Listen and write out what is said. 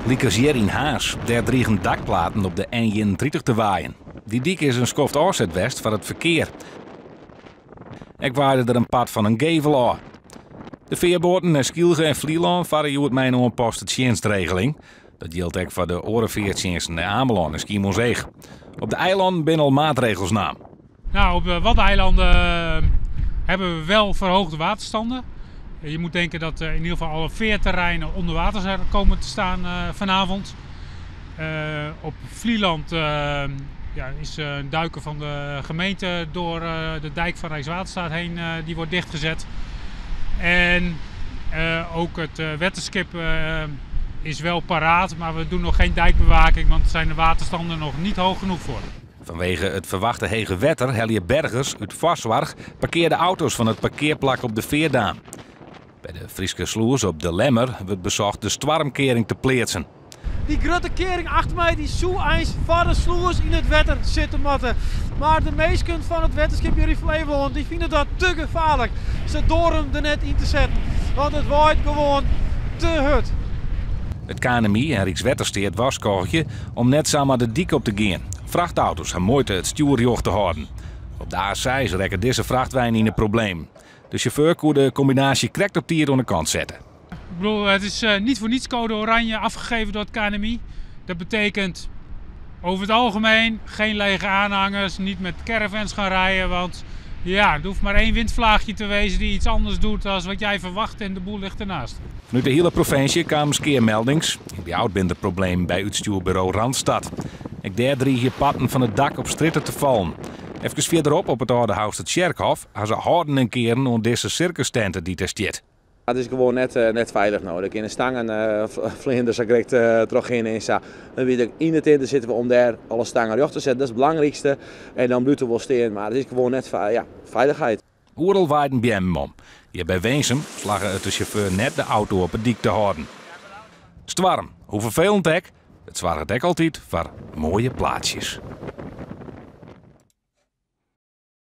Liekers hier in Haas, daar driegen dakplaten op de N31 te waaien. Die dik is een skoft oorzet west van het verkeer. Ik waaide er een pad van een gevel aan. De veerboten naar Skielge en Vlieland varen je het mij nog een postdienstregeling. Dat geldt ook voor de orenveertjensten naar Ameland en Schiermonnikoog. Op de eilanden ben al maatregels naam. Nou, op wat eilanden hebben we wel verhoogde waterstanden. Je moet denken dat in ieder geval alle veerterreinen onder water komen te staan vanavond. Op Vlieland is een duiker van de gemeente door de dijk van Rijkswaterstaat heen, die wordt dichtgezet. En ook het wetterskip is wel paraat, maar we doen nog geen dijkbewaking, want zijn de waterstanden nog niet hoog genoeg voor. Vanwege het verwachte hege wetter Helje Bergers uit Voswarg parkeerde auto's van het parkeerplak op de Veerdaan. Bij de Frieske Sloers op de Lemmer wordt bezocht de stormkering te plaatsen. Die grote kering achter mij die zou eens van de sloers in het wetter zitten matten. Maar de meesten van het wetterschip Jury Flevoland die vinden dat te gevaarlijk. Ze door hem er net in te zetten, want het waait gewoon te hard. Het KNMI en Rijkswettersteert waarschuwt om net samen de dik op te gaan. Vrachtauto's hebben moeite het stuurjocht te houden. Op de A6 rekken deze vrachtwijnen in een probleem. De chauffeur kon de combinatie krekt op tier aan de kant zetten. Ik bedoel, het is niet voor niets code oranje afgegeven door het KNMI. Dat betekent over het algemeen geen lege aanhangers, niet met caravans gaan rijden. Want ja, er hoeft maar één windvlaagje te wezen die iets anders doet dan wat jij verwacht en de boel ligt ernaast. Vanuit de hele provincie kwamen skeermeldings. In die oud het probleem bij uitstuurbureau Randstad. Ik daar drie hier patten van het dak op stritten te vallen. Even verderop op het oude huis het Sjerkhof gaan ze houden en keren om deze circustenten die testeert. Het is gewoon net veilig nodig. In de stangen vlinders direct terug in zo. Dan weer in het in zitten we om daar alle stangen recht te zetten. Dat is het belangrijkste. En dan blijven we wel staan. Maar het is gewoon net veiligheid. Oeral waaiden bij hem om. Hier bij Weensum slagen het de chauffeur net de auto op het dik te houden. Stwarm, hoe vervelend hek? Het zwaar het altijd voor mooie plaatsjes.